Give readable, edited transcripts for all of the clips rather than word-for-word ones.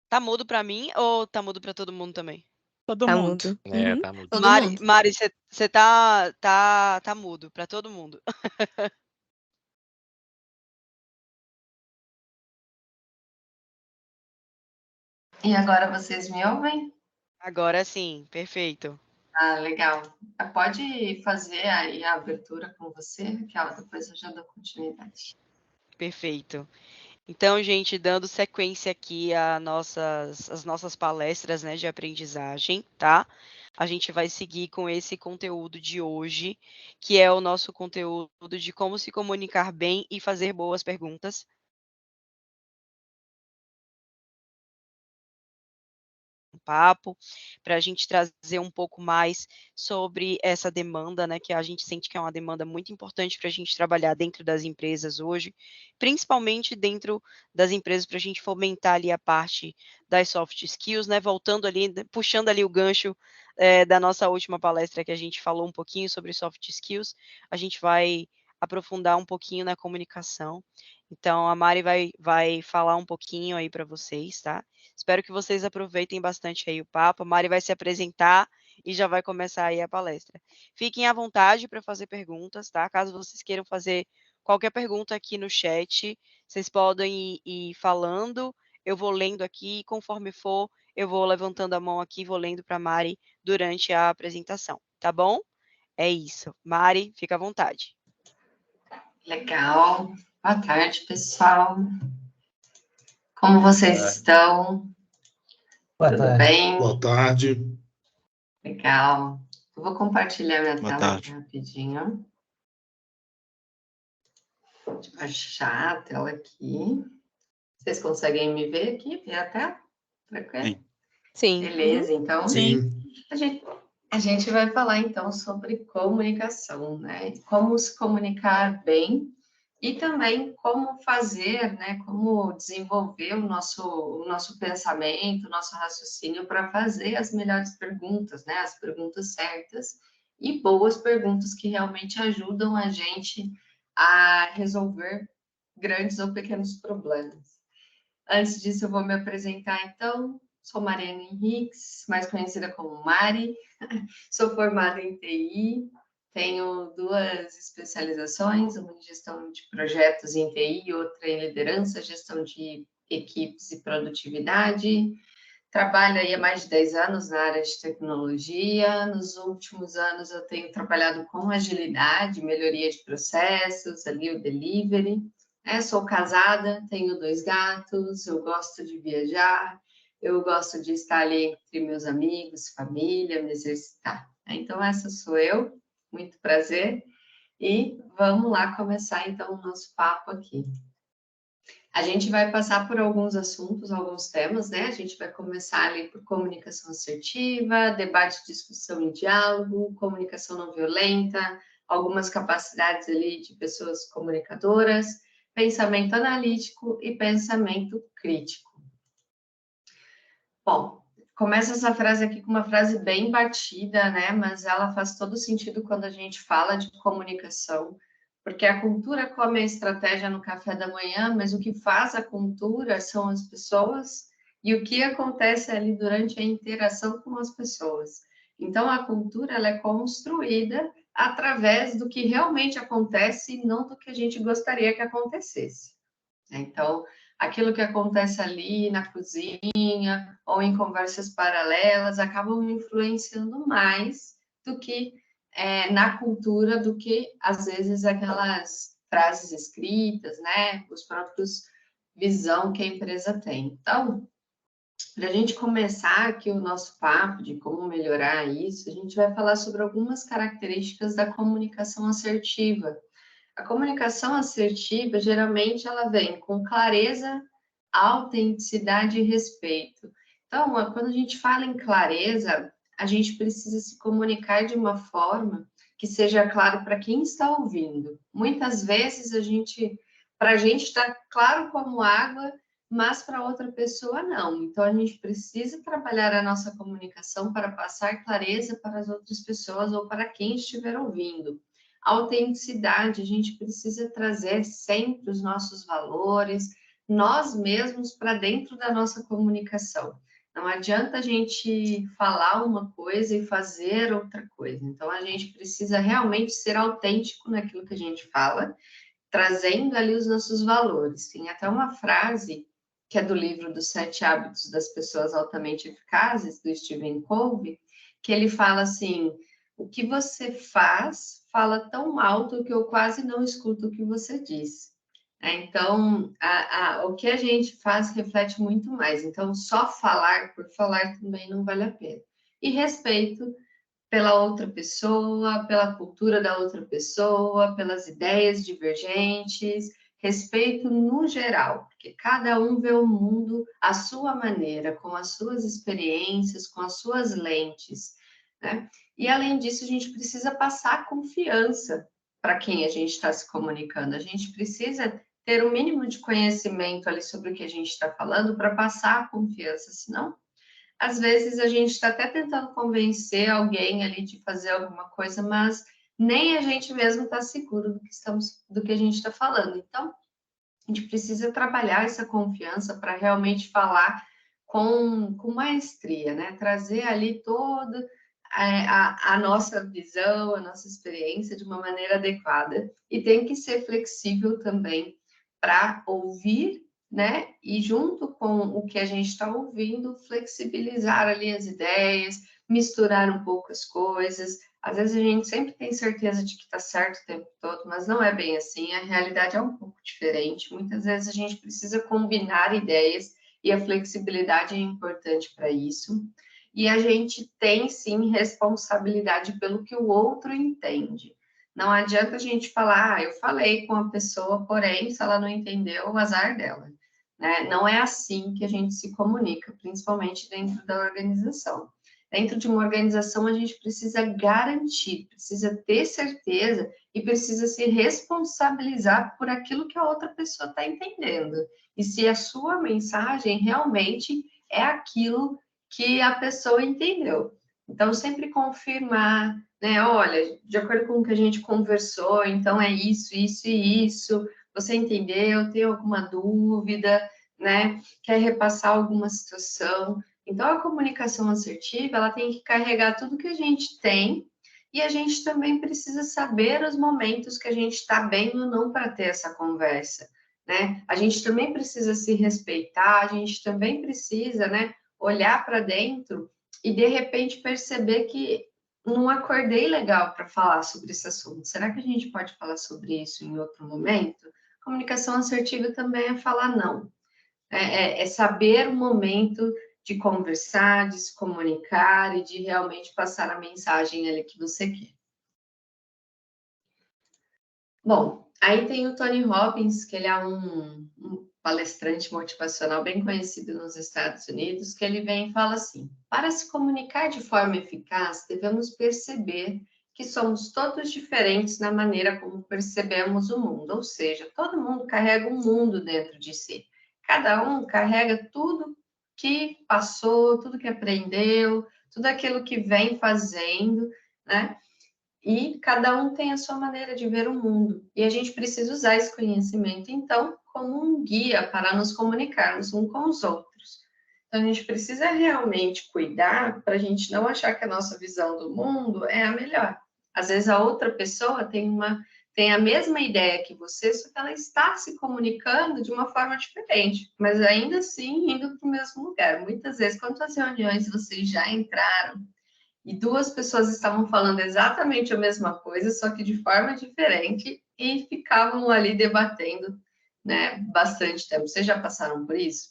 Tá mudo pra mim ou tá mudo pra todo mundo também? Todo Tá mundo. mudo. É, tá muito. Todo mundo. Mari, você tá mudo pra todo mundo. E agora vocês me ouvem? Agora sim, perfeito. Ah, legal. Pode fazer aí a abertura com você, Raquel, depois eu já dou continuidade. Perfeito. Então, gente, dando sequência aqui às nossas palestras, né, de aprendizagem, tá? A gente vai seguir com esse conteúdo de hoje, que é o nosso conteúdo de como se comunicar bem e fazer boas perguntas. Papo, para a gente trazer um pouco mais sobre essa demanda, né, que a gente sente que é uma demanda muito importante para a gente trabalhar dentro das empresas hoje, principalmente dentro das empresas para a gente fomentar ali a parte das soft skills, né, voltando ali, puxando ali o gancho da nossa última palestra que a gente falou um pouquinho sobre soft skills, a gente vai aprofundar um pouquinho na comunicação. Então, a Mari vai falar um pouquinho aí para vocês, tá? Espero que vocês aproveitem bastante aí o papo. A Mari vai se apresentar e já vai começar aí a palestra. Fiquem à vontade para fazer perguntas, tá? Caso vocês queiram fazer qualquer pergunta aqui no chat, vocês podem ir falando, eu vou lendo aqui, e conforme for, eu vou levantando a mão aqui, vou lendo para a Mari durante a apresentação, tá bom? É isso. Mari, fica à vontade. Legal. Boa tarde, pessoal. Como vocês estão? Tudo bem? Boa tarde. Legal. Eu vou compartilhar minha Boa tela tarde. aqui rapidinho. Deixa eu baixar a tela aqui. Vocês conseguem me ver aqui? Ver a tela? Tranquilo? Sim. Beleza, então. Sim. A gente vai falar, então, sobre comunicação, né? Como se comunicar bem e também como fazer, né? Como desenvolver o nosso pensamento, o nosso raciocínio para fazer as melhores perguntas, né? As perguntas certas e boas perguntas que realmente ajudam a gente a resolver grandes ou pequenos problemas. Antes disso, eu vou me apresentar, então. Sou Mariana Henriques, mais conhecida como Mari. Sou formada em TI, tenho 2 especializações, uma em gestão de projetos em TI e outra em liderança, gestão de equipes e produtividade. Trabalho aí há mais de 10 anos na área de tecnologia. Nos últimos anos, eu tenho trabalhado com agilidade, melhoria de processos, ali o delivery. Sou casada, tenho 2 gatos, eu gosto de viajar, eu gosto de estar ali entre meus amigos, família, me exercitar. Então, essa sou eu, muito prazer. E vamos lá começar, então, o nosso papo aqui. A gente vai passar por alguns assuntos, alguns temas, né? A gente vai começar ali por comunicação assertiva, debate, discussão e diálogo, comunicação não violenta, algumas capacidades ali de pessoas comunicadoras, pensamento analítico e pensamento crítico. Bom, começa essa frase aqui com uma frase bem batida, né? Mas ela faz todo sentido quando a gente fala de comunicação, porque a cultura come a estratégia no café da manhã, mas o que faz a cultura são as pessoas e o que acontece ali durante a interação com as pessoas. Então, a cultura ela é construída através do que realmente acontece e não do que a gente gostaria que acontecesse. Então, aquilo que acontece ali na cozinha ou em conversas paralelas acabam influenciando mais do que na cultura, do que às vezes aquelas frases escritas, né? Os próprios visão que a empresa tem. Então, para a gente começar aqui o nosso papo de como melhorar isso, a gente vai falar sobre algumas características da comunicação assertiva. A comunicação assertiva, geralmente, ela vem com clareza, autenticidade e respeito. Então, quando a gente fala em clareza, a gente precisa se comunicar de uma forma que seja claro para quem está ouvindo. Muitas vezes, para a gente está claro como água, mas para outra pessoa não. Então, a gente precisa trabalhar a nossa comunicação para passar clareza para as outras pessoas ou para quem estiver ouvindo. A autenticidade, a gente precisa trazer sempre os nossos valores, nós mesmos para dentro da nossa comunicação. Não adianta a gente falar uma coisa e fazer outra coisa. Então, a gente precisa realmente ser autêntico naquilo que a gente fala, trazendo ali os nossos valores. Tem até uma frase que é do livro dos 7 Hábitos das Pessoas Altamente Eficazes, do Stephen Covey, que ele fala assim: o que você faz fala tão alto que eu quase não escuto o que você diz. Então, o que a gente faz reflete muito mais. Então, só falar por falar também não vale a pena. E respeito pela outra pessoa, pela cultura da outra pessoa, pelas ideias divergentes, respeito no geral, porque cada um vê o mundo à sua maneira, com as suas experiências, com as suas lentes, né? E além disso, a gente precisa passar confiança para quem a gente está se comunicando. A gente precisa ter o mínimo de conhecimento ali sobre o que a gente está falando para passar a confiança, senão às vezes a gente está até tentando convencer alguém ali de fazer alguma coisa, mas nem a gente mesmo está seguro do que a gente está falando. Então, a gente precisa trabalhar essa confiança para realmente falar com maestria, né? Trazer ali toda a nossa visão, a nossa experiência de uma maneira adequada. E tem que ser flexível também para ouvir, né? E junto com o que a gente está ouvindo, flexibilizar ali as ideias, misturar um pouco as coisas. Às vezes a gente sempre tem certeza de que está certo o tempo todo, mas não é bem assim, a realidade é um pouco diferente. Muitas vezes a gente precisa combinar ideias e a flexibilidade é importante para isso. E a gente tem sim responsabilidade pelo que o outro entende. Não adianta a gente falar, eu falei com a pessoa, porém, se ela não entendeu, o azar dela. Né? Não é assim que a gente se comunica, principalmente dentro da organização. Dentro de uma organização, a gente precisa garantir, precisa ter certeza e precisa se responsabilizar por aquilo que a outra pessoa está entendendo. E se a sua mensagem realmente é aquilo que a pessoa entendeu. Então, sempre confirmar, né? Olha, de acordo com o que a gente conversou, então é isso, isso e isso. Você entendeu? Tem alguma dúvida, né? Quer repassar alguma situação? Então, a comunicação assertiva, ela tem que carregar tudo que a gente tem e a gente também precisa saber os momentos que a gente está bem ou não para ter essa conversa, né? A gente também precisa se respeitar, a gente também precisa, né, olhar para dentro e, de repente, perceber que não acordei legal para falar sobre esse assunto. Será que a gente pode falar sobre isso em outro momento? Comunicação assertiva também é falar não. É saber o momento de conversar, de se comunicar e de realmente passar a mensagem ali que você quer. Bom, aí tem o Tony Robbins, que ele é um palestrante motivacional bem conhecido nos Estados Unidos, que ele vem e fala assim: para se comunicar de forma eficaz, devemos perceber que somos todos diferentes na maneira como percebemos o mundo, ou seja, todo mundo carrega um mundo dentro de si. Cada um carrega tudo que passou, tudo que aprendeu, tudo aquilo que vem fazendo, né? E cada um tem a sua maneira de ver o mundo. E a gente precisa usar esse conhecimento, então, como um guia para nos comunicarmos uns com os outros. Então, a gente precisa realmente cuidar para a gente não achar que a nossa visão do mundo é a melhor. Às vezes, a outra pessoa tem a mesma ideia que você, só que ela está se comunicando de uma forma diferente, mas ainda assim indo para o mesmo lugar. Muitas vezes, quantas reuniões vocês já entraram e duas pessoas estavam falando exatamente a mesma coisa, só que de forma diferente, e ficavam ali debatendo, né, bastante tempo. Vocês já passaram por isso?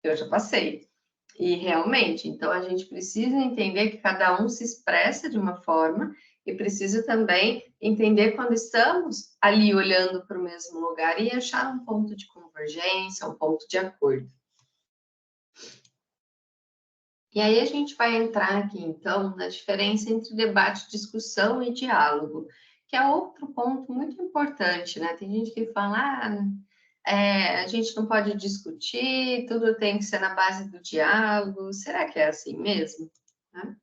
Eu já passei. E realmente, então a gente precisa entender que cada um se expressa de uma forma e precisa também entender quando estamos ali olhando para o mesmo lugar e achar um ponto de convergência, um ponto de acordo. E aí a gente vai entrar aqui, então, na diferença entre debate, discussão e diálogo, que é outro ponto muito importante, né? Tem gente que fala, a gente não pode discutir, tudo tem que ser na base do diálogo. Será que é assim mesmo? Né?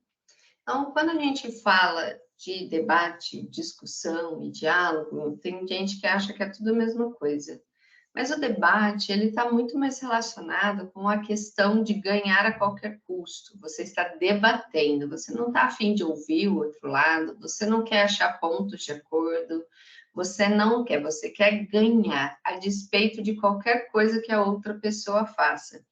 Então, quando a gente fala de debate, discussão e diálogo, tem gente que acha que é tudo a mesma coisa. Mas o debate, ele está muito mais relacionado com a questão de ganhar a qualquer custo. Você está debatendo, você não está a fim de ouvir o outro lado, você não quer achar pontos de acordo, você não quer, você quer ganhar, a despeito de qualquer coisa que a outra pessoa faça.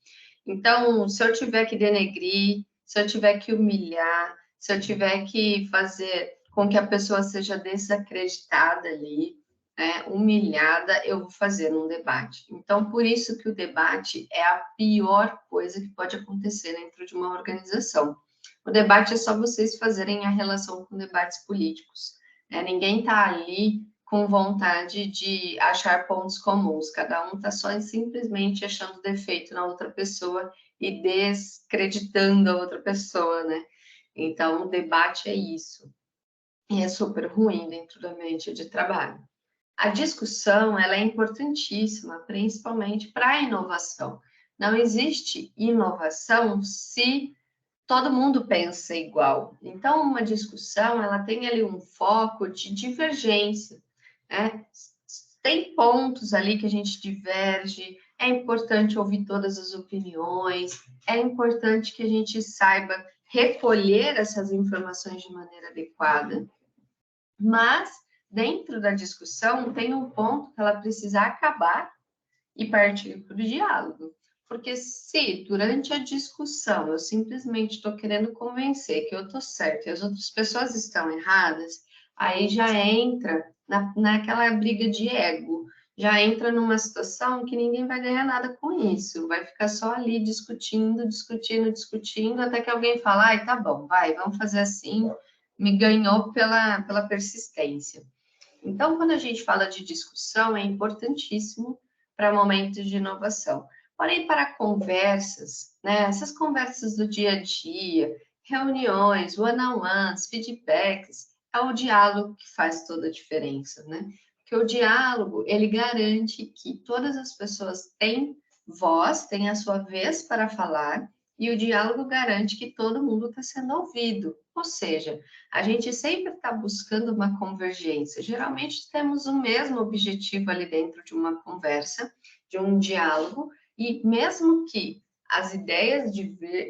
Então, se eu tiver que denegrir, se eu tiver que humilhar, se eu tiver que fazer com que a pessoa seja desacreditada ali, né, humilhada, eu vou fazer num debate. Então, por isso que o debate é a pior coisa que pode acontecer dentro de uma organização. O debate é só vocês fazerem a relação com debates políticos, né? Ninguém está ali com vontade de achar pontos comuns, cada um está só simplesmente achando defeito na outra pessoa e descreditando a outra pessoa, né? Então, o debate é isso, e é super ruim dentro do ambiente de trabalho. A discussão, ela é importantíssima, principalmente para a inovação. Não existe inovação se todo mundo pensa igual. Então, uma discussão, ela tem ali um foco de divergência, né? Tem pontos ali que a gente diverge, é importante ouvir todas as opiniões, é importante que a gente saiba recolher essas informações de maneira adequada, mas dentro da discussão tem um ponto que ela precisa acabar e partir para o diálogo. Porque se durante a discussão eu simplesmente estou querendo convencer que eu estou certa e as outras pessoas estão erradas, aí já entra naquela briga de ego, já entra numa situação que ninguém vai ganhar nada com isso, vai ficar só ali discutindo, discutindo, discutindo, até que alguém fala, ai, tá bom, vai, vamos fazer assim, me ganhou pela persistência. Então, quando a gente fala de discussão, é importantíssimo para momentos de inovação. Porém, para conversas, né, essas conversas do dia a dia, reuniões, one-on-ones, feedbacks, é o diálogo que faz toda a diferença, né? Porque o diálogo, ele garante que todas as pessoas têm voz, têm a sua vez para falar, e o diálogo garante que todo mundo está sendo ouvido. Ou seja, a gente sempre está buscando uma convergência. Geralmente temos o mesmo objetivo ali dentro de uma conversa, de um diálogo, e mesmo que as ideias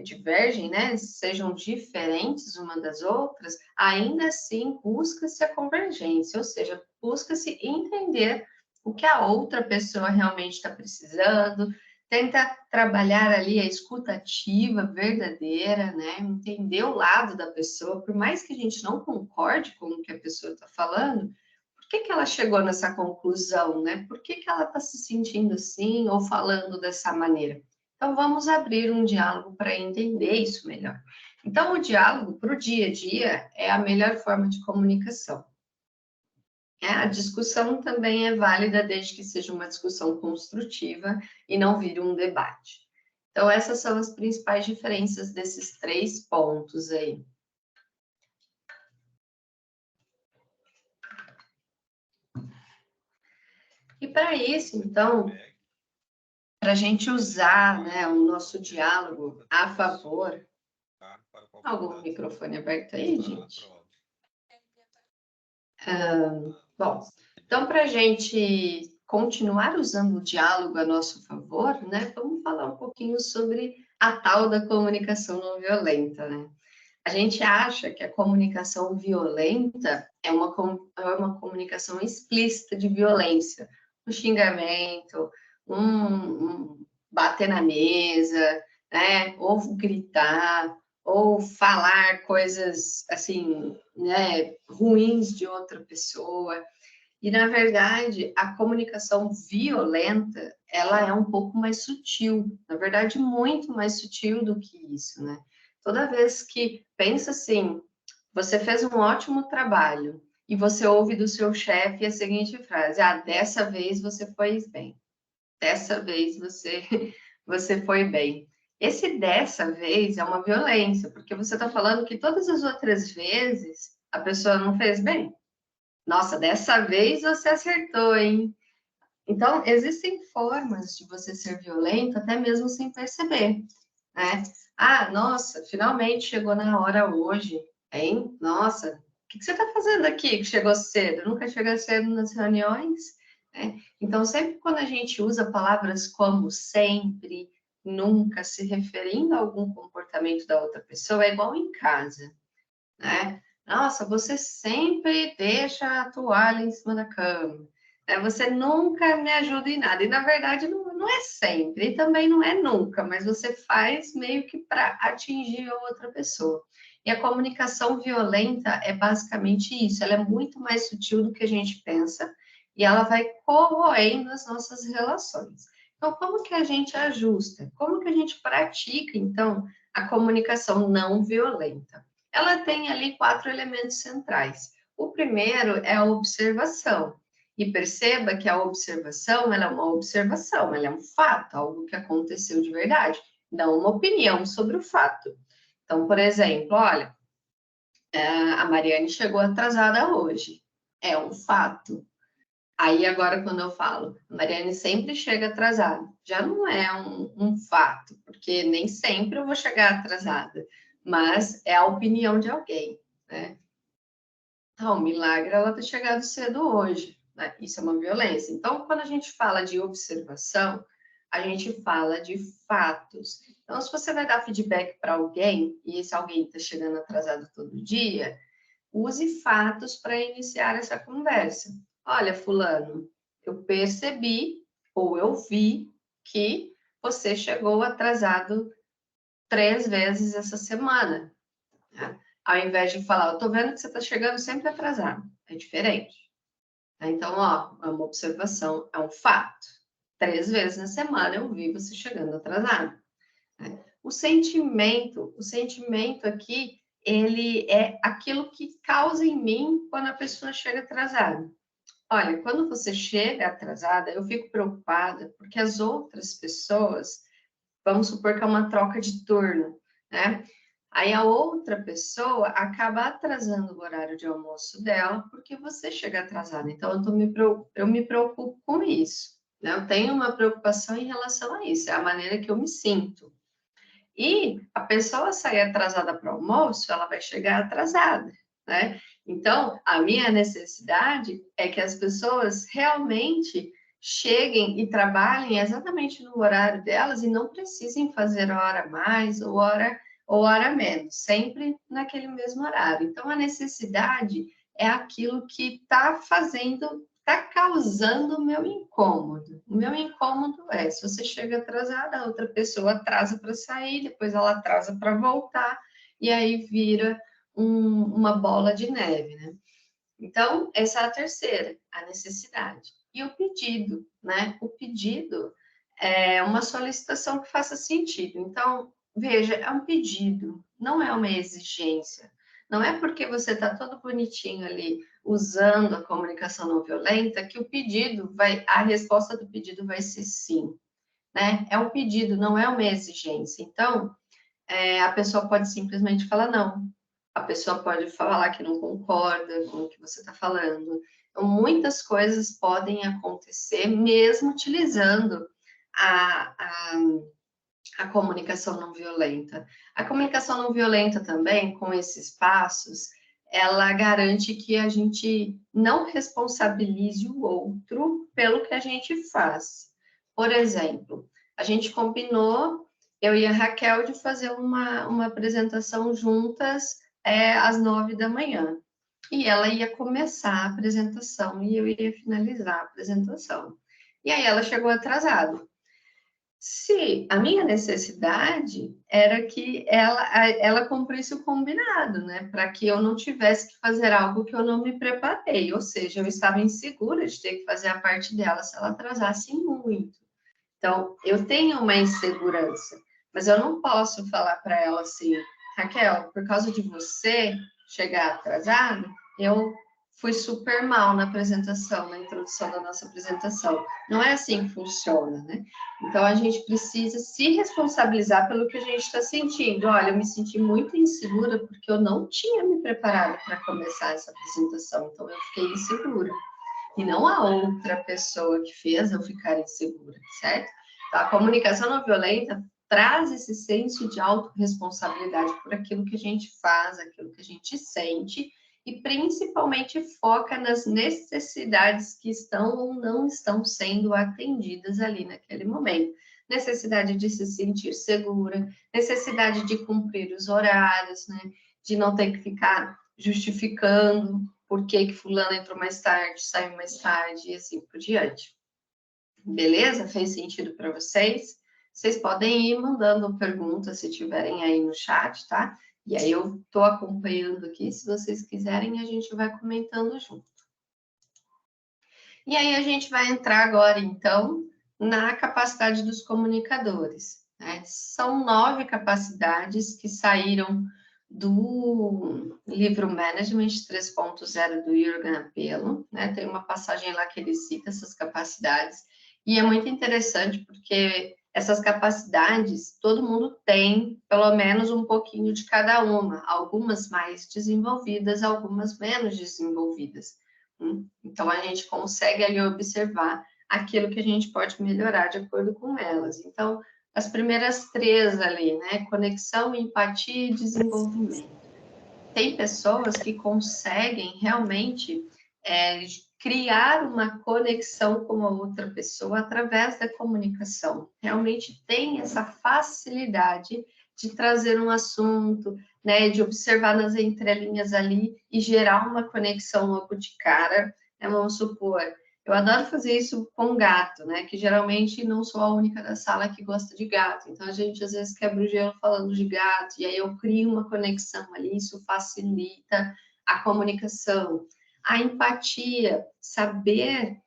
divergem, né, sejam diferentes uma das outras, ainda assim busca-se a convergência, ou seja, busca-se entender o que a outra pessoa realmente está precisando, tenta trabalhar ali a escuta ativa, verdadeira, né? Entender o lado da pessoa, por mais que a gente não concorde com o que a pessoa está falando, por que ela chegou nessa conclusão, né? Por que ela está se sentindo assim ou falando dessa maneira? Então, vamos abrir um diálogo para entender isso melhor. Então, o diálogo para o dia a dia é a melhor forma de comunicação. A discussão também é válida desde que seja uma discussão construtiva e não vire um debate. Então, essas são as principais diferenças desses 3 pontos aí. E para isso, então, para a gente usar, né, o nosso diálogo a favor... Algum microfone aberto aí, gente? Bom, então, para a gente continuar usando o diálogo a nosso favor, né, vamos falar um pouquinho sobre a tal da comunicação não violenta, né? A gente acha que a comunicação violenta é uma comunicação explícita de violência, um xingamento, um bater na mesa, né, ou gritar, ou falar coisas assim, né, ruins de outra pessoa. E na verdade, a comunicação violenta, ela é um pouco mais sutil, na verdade, muito mais sutil do que isso, né? Toda vez que pensa assim, você fez um ótimo trabalho e você ouve do seu chefe a seguinte frase: ah, dessa vez você foi bem. Dessa vez você foi bem. Esse dessa vez é uma violência, porque você está falando que todas as outras vezes a pessoa não fez bem. Nossa, dessa vez você acertou, hein? Então, existem formas de você ser violento até mesmo sem perceber, né? Ah, nossa, finalmente chegou na hora hoje, hein? Nossa, o que você está fazendo aqui que chegou cedo? Nunca chega cedo nas reuniões? né? Então, sempre quando a gente usa palavras como sempre, nunca, se referindo a algum comportamento da outra pessoa, é igual em casa, né? Nossa, você sempre deixa a toalha em cima da cama. Né? Você nunca me ajuda em nada. E, na verdade, não é sempre, e também não é nunca, mas você faz meio que para atingir a outra pessoa. E a comunicação violenta é basicamente isso. Ela é muito mais sutil do que a gente pensa e ela vai corroendo as nossas relações. Então, como que a gente ajusta? Como que a gente pratica, então, a comunicação não violenta? Ela tem ali 4 elementos centrais. O primeiro é a observação. E perceba que a observação, ela é uma observação, ela é um fato, algo que aconteceu de verdade, não uma opinião sobre o fato. Então, por exemplo, olha, a Mariane chegou atrasada hoje. É um fato. Aí agora, quando eu falo, a Mariane sempre chega atrasada, já não é um fato, porque nem sempre eu vou chegar atrasada, mas é a opinião de alguém, né? Ah, o milagre ela ter chegado cedo hoje, né? Isso é uma violência. Então, quando a gente fala de observação, a gente fala de fatos. Então, se você vai dar feedback para alguém, e esse alguém está chegando atrasado todo dia, use fatos para iniciar essa conversa. Olha, fulano, eu percebi ou eu vi que você chegou atrasado 3 vezes essa semana, né? Ao invés de falar, eu tô vendo que você está chegando sempre atrasado. É diferente. Então, ó, é uma observação, é um fato. 3 vezes na semana eu vi você chegando atrasado. Né? O sentimento aqui, ele é aquilo que causa em mim quando a pessoa chega atrasada. Olha, quando você chega atrasada, eu fico preocupada porque as outras pessoas, vamos supor que é uma troca de turno, né? Aí a outra pessoa acaba atrasando o horário de almoço dela porque você chega atrasada. Então eu me preocupo com isso, né? Eu tenho uma preocupação em relação a isso, é a maneira que eu me sinto. E a pessoa sair atrasada para o almoço, ela vai chegar atrasada, né? Então, a minha necessidade é que as pessoas realmente cheguem e trabalhem exatamente no horário delas e não precisem fazer hora a mais ou hora a menos, sempre naquele mesmo horário. Então, a necessidade é aquilo que está fazendo, está causando o meu incômodo. O meu incômodo é, se você chega atrasada, a outra pessoa atrasa para sair, depois ela atrasa para voltar, e aí vira uma bola de neve, né? Então, essa é a terceira, a necessidade. E o pedido, né? O pedido é uma solicitação que faça sentido. Então, veja, é um pedido, não é uma exigência. Não é porque você está todo bonitinho ali usando a comunicação não violenta que o pedido vai, a resposta do pedido vai ser sim, né? É um pedido, não é uma exigência. Então, a pessoa pode simplesmente falar não. A pessoa pode falar que não concorda com o que você está falando. Então, muitas coisas podem acontecer mesmo utilizando a, a, a comunicação não violenta. A comunicação não violenta também, com esses passos, ela garante que a gente não responsabilize o outro pelo que a gente faz. Por exemplo, a gente combinou, eu e a Raquel, de fazer uma apresentação juntas às 9 da manhã. E ela ia começar a apresentação e eu iria finalizar a apresentação. E aí ela chegou atrasada. Se a minha necessidade era que ela cumprisse o combinado, né? Para que eu não tivesse que fazer algo que eu não me preparei, ou seja, eu estava insegura de ter que fazer a parte dela se ela atrasasse muito. Então, eu tenho uma insegurança, mas eu não posso falar para ela assim, Raquel, por causa de você chegar atrasado, eu fui super mal na apresentação, na introdução da nossa apresentação. Não é assim que funciona, né? Então, a gente precisa se responsabilizar pelo que a gente está sentindo. Olha, eu me senti muito insegura porque eu não tinha me preparado para começar essa apresentação, então eu fiquei insegura. E não a outra pessoa que fez eu ficar insegura, certo? Então, a comunicação não violenta traz esse senso de autorresponsabilidade por aquilo que a gente faz, aquilo que a gente sente, e principalmente foca nas necessidades que estão ou não estão sendo atendidas ali naquele momento. Necessidade de se sentir segura, necessidade de cumprir os horários, né? De não ter que ficar justificando por que fulano entrou mais tarde, saiu mais tarde e assim por diante. Beleza? Fez sentido para vocês? Vocês podem ir mandando perguntas se tiverem aí no chat, tá? E aí eu estou acompanhando aqui, se vocês quiserem, a gente vai comentando junto. E aí a gente vai entrar agora, então, na capacidade dos comunicadores, né? São 9 capacidades que saíram do livro Management 3.0 do Jürgen Apelo, né? Tem uma passagem lá que ele cita essas capacidades, e é muito interessante porque essas capacidades todo mundo tem, pelo menos um pouquinho de cada uma, algumas mais desenvolvidas, algumas menos desenvolvidas. Então, a gente consegue ali observar aquilo que a gente pode melhorar de acordo com elas. Então, as primeiras 3 ali, né? Conexão, empatia e desenvolvimento. Tem pessoas que conseguem realmente criar uma conexão com a outra pessoa através da comunicação. Realmente tem essa facilidade de trazer um assunto, né, de observar nas entrelinhas ali e gerar uma conexão logo de cara. Vamos supor, eu adoro fazer isso com gato, né, que geralmente não sou a única da sala que gosta de gato, então a gente às vezes quebra o gelo falando de gato, e aí eu crio uma conexão ali, isso facilita a comunicação. A empatia, saber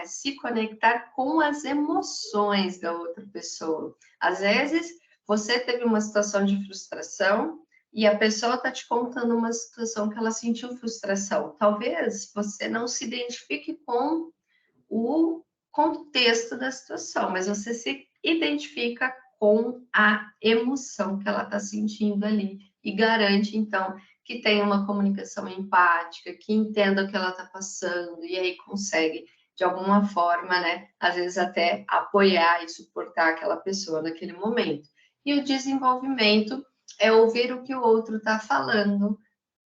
se conectar com as emoções da outra pessoa. Às vezes, você teve uma situação de frustração e a pessoa está te contando uma situação que ela sentiu frustração. Talvez você não se identifique com o contexto da situação, mas você se identifica com a emoção que ela está sentindo ali e garante, então, que tenha uma comunicação empática, que entenda o que ela está passando e aí consegue, de alguma forma, né, às vezes até apoiar e suportar aquela pessoa naquele momento. E o desenvolvimento é ouvir o que o outro está falando,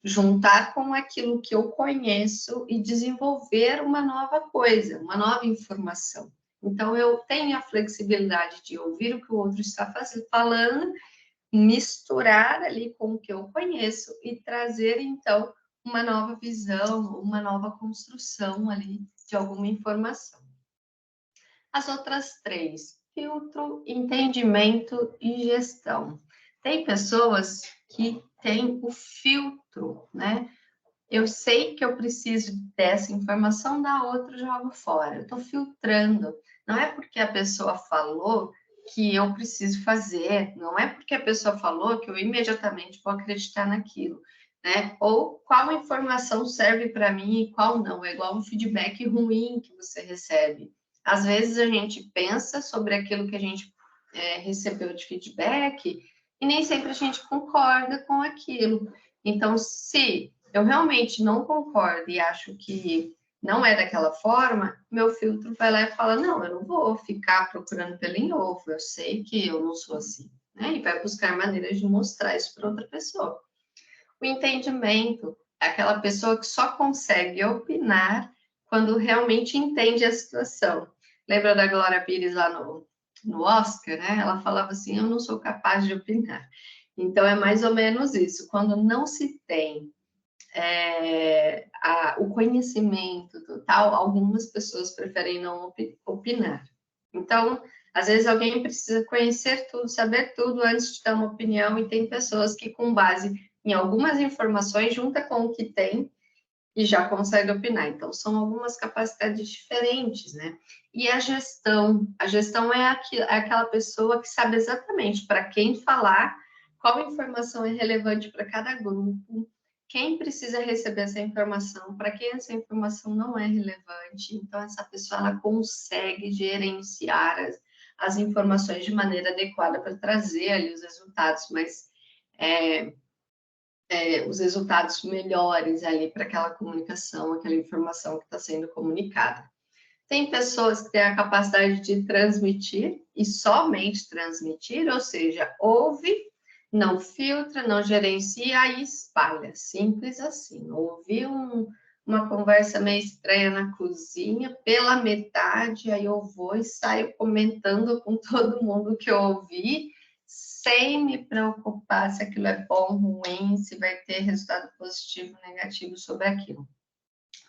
juntar com aquilo que eu conheço e desenvolver uma nova coisa, uma nova informação. Então, eu tenho a flexibilidade de ouvir o que o outro está falando, misturar ali com o que eu conheço e trazer, então, uma nova visão, uma nova construção ali de alguma informação. As outras 3, filtro, entendimento e gestão. Tem pessoas que têm o filtro, né? Eu sei que eu preciso dessa informação, da outra jogo fora. Eu estou filtrando. Não é porque a pessoa falou que eu preciso fazer, não é porque a pessoa falou que eu imediatamente vou acreditar naquilo, né? Ou qual informação serve para mim e qual não. É igual um feedback ruim que você recebe. Às vezes a gente pensa sobre aquilo que a gente recebeu de feedback e nem sempre a gente concorda com aquilo. Então, se eu realmente não concordo e acho que não é daquela forma, meu filtro vai lá e fala, não, eu não vou ficar procurando pelo em ovo, eu sei que eu não sou assim, né? E vai buscar maneiras de mostrar isso para outra pessoa. O entendimento é aquela pessoa que só consegue opinar quando realmente entende a situação. Lembra da Glória Pires lá no Oscar, né? Ela falava assim, eu não sou capaz de opinar. Então, é mais ou menos isso. Quando não se tem o conhecimento total, algumas pessoas preferem não opinar. Então, às vezes alguém precisa conhecer tudo, saber tudo antes de dar uma opinião, e tem pessoas que, com base em algumas informações, junta com o que tem e já consegue opinar. Então, são algumas capacidades diferentes, né? E a gestão é aquela pessoa que sabe exatamente para quem falar, qual informação é relevante para cada grupo, quem precisa receber essa informação, para quem essa informação não é relevante. Então, essa pessoa ela consegue gerenciar as informações de maneira adequada para trazer ali os resultados, mas os resultados melhores ali para aquela comunicação, aquela informação que está sendo comunicada. Tem pessoas que têm a capacidade de transmitir e somente transmitir, ou seja, ouve, não filtra, não gerencia, aí espalha. Simples assim. Ouvi uma conversa meio estranha na cozinha, pela metade, aí eu vou e saio comentando com todo mundo que eu ouvi, sem me preocupar se aquilo é bom, ruim, se vai ter resultado positivo, negativo sobre aquilo.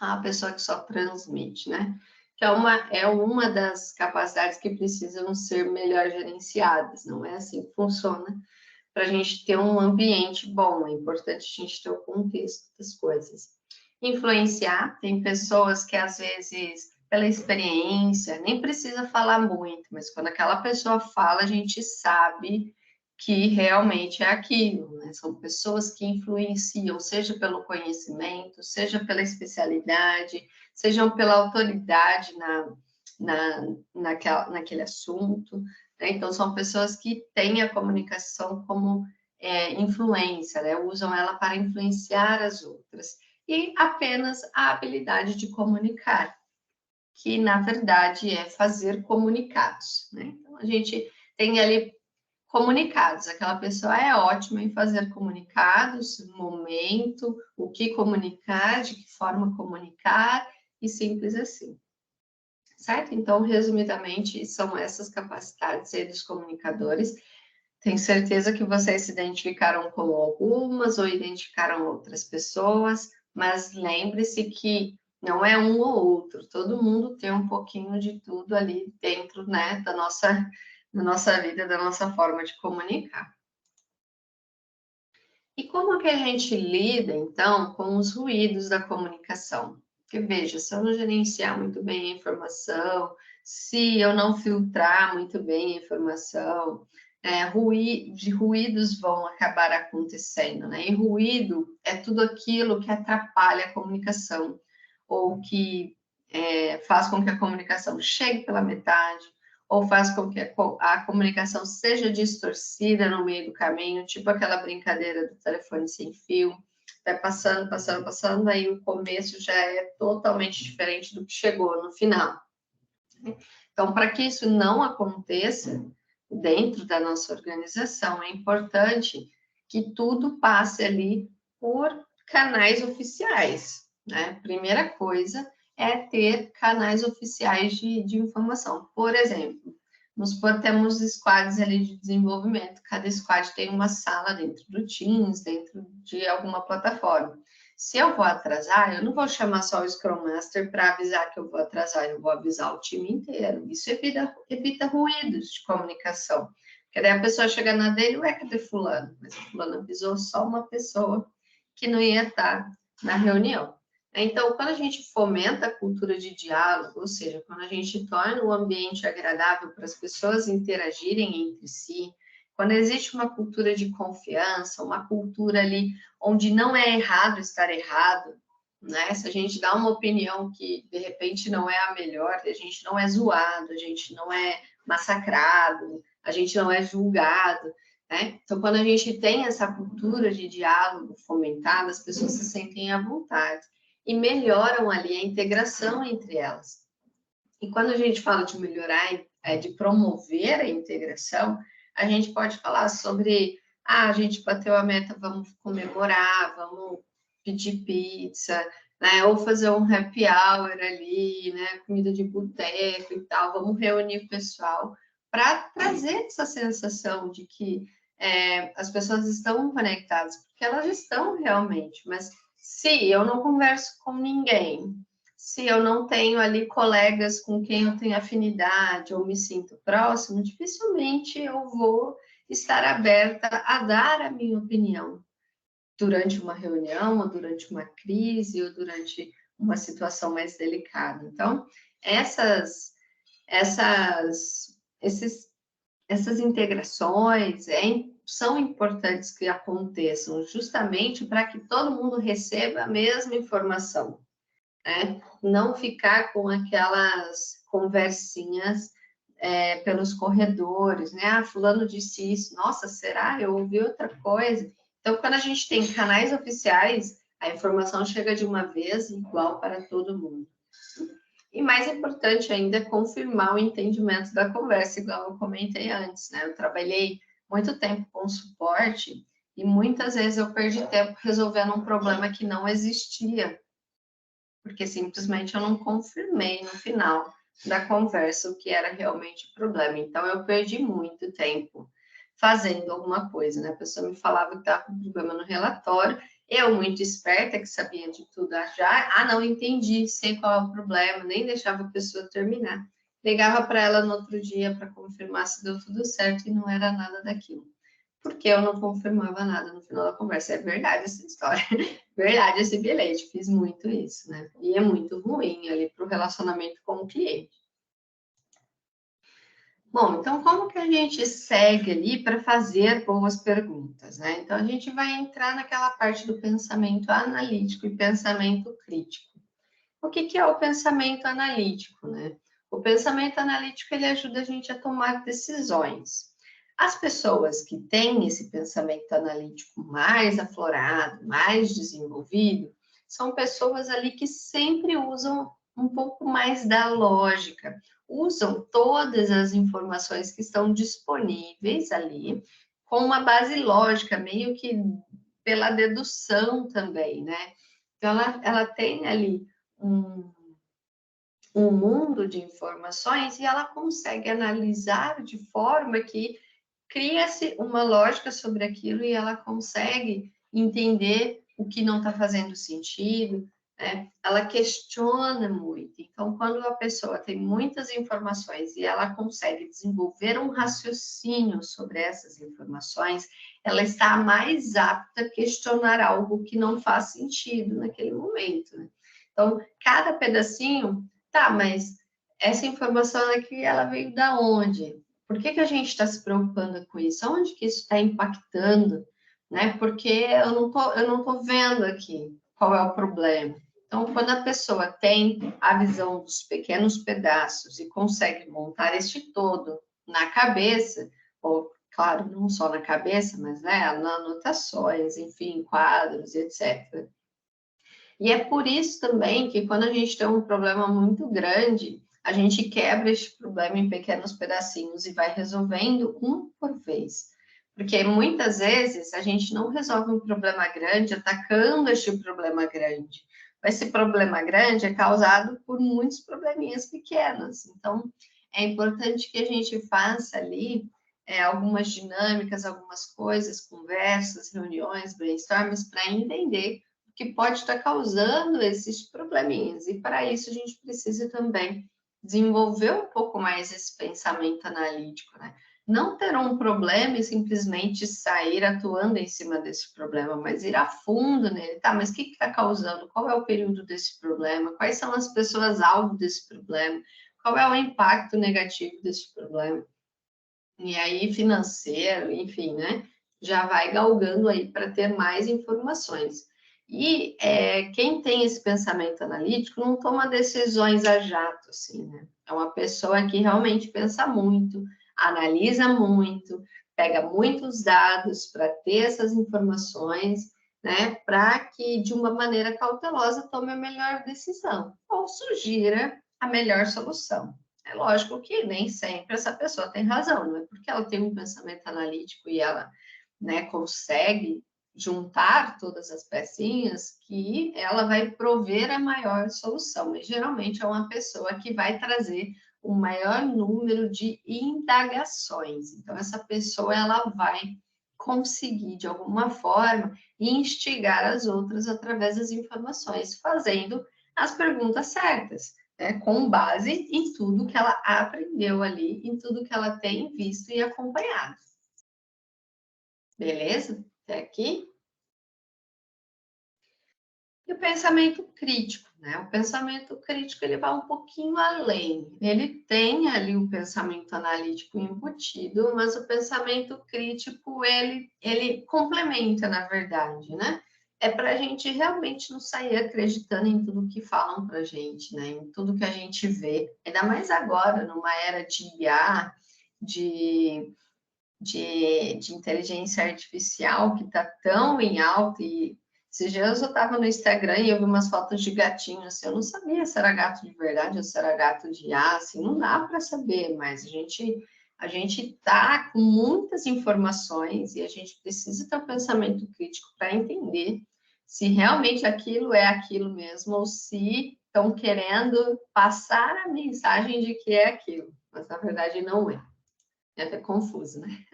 A pessoa que só transmite, né? Que é uma das capacidades que precisam ser melhor gerenciadas, não é assim que funciona para a gente ter um ambiente bom, é importante a gente ter o contexto das coisas. Influenciar, tem pessoas que às vezes, pela experiência, nem precisa falar muito, mas quando aquela pessoa fala, a gente sabe que realmente é aquilo, né? São pessoas que influenciam, seja pelo conhecimento, seja pela especialidade, sejam pela autoridade naquele assunto, né? Então, são pessoas que têm a comunicação como influência, né? Usam ela para influenciar as outras. E apenas a habilidade de comunicar, que na verdade é fazer comunicados, né? Então, a gente tem ali comunicados, aquela pessoa é ótima em fazer comunicados, momento, o que comunicar, de que forma comunicar, e simples assim. Certo? Então, resumidamente, são essas capacidades aí dos comunicadores. Tenho certeza que vocês se identificaram com algumas ou identificaram outras pessoas, mas lembre-se que não é um ou outro, todo mundo tem um pouquinho de tudo ali dentro, né, da nossa vida, da nossa forma de comunicar. E como que a gente lida, então, com os ruídos da comunicação? Porque, veja, se eu não gerenciar muito bem a informação, se eu não filtrar muito bem a informação, ruídos vão acabar acontecendo, né? E ruído é tudo aquilo que atrapalha a comunicação, ou que faz com que a comunicação chegue pela metade, ou faz com que a comunicação seja distorcida no meio do caminho, tipo aquela brincadeira do telefone sem fio, vai passando, passando, passando, aí o começo já é totalmente diferente do que chegou no final. Então, para que isso não aconteça dentro da nossa organização, é importante que tudo passe ali por canais oficiais, né? Primeira coisa é ter canais oficiais de informação. Por exemplo, temos squads ali de desenvolvimento, cada squad tem uma sala dentro do Teams, dentro de alguma plataforma. Se eu vou atrasar, eu não vou chamar só o Scrum Master para avisar que eu vou atrasar, eu vou avisar o time inteiro. Isso evita ruídos de comunicação. Porque daí a pessoa chega na dele, ué, cadê fulano? Mas fulano avisou só uma pessoa que não ia estar na reunião. Então, quando a gente fomenta a cultura de diálogo, ou seja, quando a gente torna o ambiente agradável para as pessoas interagirem entre si, quando existe uma cultura de confiança, uma cultura ali onde não é errado estar errado, né? Se a gente dá uma opinião que de repente não é a melhor, a gente não é zoado, a gente não é massacrado, a gente não é julgado, né? Então, quando a gente tem essa cultura de diálogo fomentada, as pessoas se sentem à vontade e melhoram ali a integração entre elas. E quando a gente fala de melhorar, de promover a integração, a gente pode falar sobre, a gente bateu a meta, vamos comemorar, vamos pedir pizza, né? Ou fazer um happy hour ali, né? Comida de boteco e tal, vamos reunir o pessoal para trazer essa sensação de que as pessoas estão conectadas, porque elas estão realmente, mas se eu não converso com ninguém, se eu não tenho ali colegas com quem eu tenho afinidade ou me sinto próximo, dificilmente eu vou estar aberta a dar a minha opinião durante uma reunião, ou durante uma crise, ou durante uma situação mais delicada. Então, essas integrações são importantes que aconteçam justamente para que todo mundo receba a mesma informação, né? Não ficar com aquelas conversinhas pelos corredores, né? Ah, fulano disse isso, nossa, será? Eu ouvi outra coisa. Então, quando a gente tem canais oficiais, a informação chega de uma vez igual para todo mundo. E mais importante ainda é confirmar o entendimento da conversa, igual eu comentei antes, né? Eu trabalhei muito tempo com suporte e muitas vezes eu perdi tempo resolvendo um problema que não existia, porque simplesmente eu não confirmei no final da conversa o que era realmente o problema. Então, eu perdi muito tempo fazendo alguma coisa, né? A pessoa me falava que estava com problema no relatório, eu, muito esperta, que sabia de tudo já, não, entendi, sei qual é o problema, nem deixava a pessoa terminar. Ligava para ela no outro dia para confirmar se deu tudo certo e não era nada daquilo. Porque eu não confirmava nada no final da conversa. É verdade essa história. Verdade esse bilhete. Fiz muito isso, né? E é muito ruim ali para o relacionamento com o cliente. Bom, então como que a gente segue ali para fazer boas perguntas, né? Então a gente vai entrar naquela parte do pensamento analítico e pensamento crítico. O que que é o pensamento analítico, né? O pensamento analítico ele ajuda a gente a tomar decisões. As pessoas que têm esse pensamento analítico mais aflorado, mais desenvolvido, são pessoas ali que sempre usam um pouco mais da lógica, usam todas as informações que estão disponíveis ali, com uma base lógica, meio que pela dedução também, né? Então, ela tem ali um, um mundo de informações e ela consegue analisar de forma que cria-se uma lógica sobre aquilo e ela consegue entender o que não está fazendo sentido, né? Ela questiona muito. Então, quando a pessoa tem muitas informações e ela consegue desenvolver um raciocínio sobre essas informações, ela está mais apta a questionar algo que não faz sentido naquele momento, né? Então, cada pedacinho, tá, mas essa informação aqui, ela veio da onde? Por que que a gente está se preocupando com isso? Onde que isso está impactando? Né? Porque eu não tô vendo aqui qual é o problema. Então, quando a pessoa tem a visão dos pequenos pedaços e consegue montar este todo na cabeça, ou, claro, não só na cabeça, mas né, nas anotações, enfim, quadros, etc. E é por isso também que quando a gente tem um problema muito grande, a gente quebra esse problema em pequenos pedacinhos e vai resolvendo um por vez. Porque muitas vezes a gente não resolve um problema grande atacando este problema grande. Esse problema grande é causado por muitos probleminhas pequenos. Então, é importante que a gente faça ali algumas dinâmicas, algumas coisas, conversas, reuniões, brainstorms, para entender que pode estar causando esses probleminhas. E para isso a gente precisa também desenvolver um pouco mais esse pensamento analítico, né? Não ter um problema e simplesmente sair atuando em cima desse problema, mas ir a fundo nele, tá? Mas o que está causando? Qual é o período desse problema? Quais são as pessoas alvo desse problema? Qual é o impacto negativo desse problema? E aí, financeiro, enfim, né? Já vai galgando aí para ter mais informações. E quem tem esse pensamento analítico não toma decisões a jato, assim, né? É uma pessoa que realmente pensa muito, analisa muito, pega muitos dados para ter essas informações, né? Para que, de uma maneira cautelosa, tome a melhor decisão ou sugira a melhor solução. É lógico que nem sempre essa pessoa tem razão, não é porque ela tem um pensamento analítico e ela, né, consegue juntar todas as pecinhas que ela vai prover a maior solução, mas geralmente é uma pessoa que vai trazer o maior número de indagações. Então essa pessoa ela vai conseguir de alguma forma instigar as outras através das informações, fazendo as perguntas certas, né, com base em tudo que ela aprendeu ali, em tudo que ela tem visto e acompanhado. Beleza? Até aqui? E o pensamento crítico, né? O pensamento crítico ele vai um pouquinho além. Ele tem ali o pensamento analítico embutido, mas o pensamento crítico ele complementa, na verdade, né? É para a gente realmente não sair acreditando em tudo que falam para a gente, né? Em tudo que a gente vê. Ainda mais agora, numa era de IA, de, de inteligência artificial que está tão em alta e esses dias eu estava no Instagram e eu vi umas fotos de gatinhos, assim, eu não sabia se era gato de verdade ou se era gato de IA, assim, não dá para saber, mas a gente A gente está com muitas informações e a gente precisa ter um pensamento crítico para entender se realmente aquilo é aquilo mesmo ou se estão querendo passar a mensagem de que é aquilo, mas na verdade não é. É até confuso, né?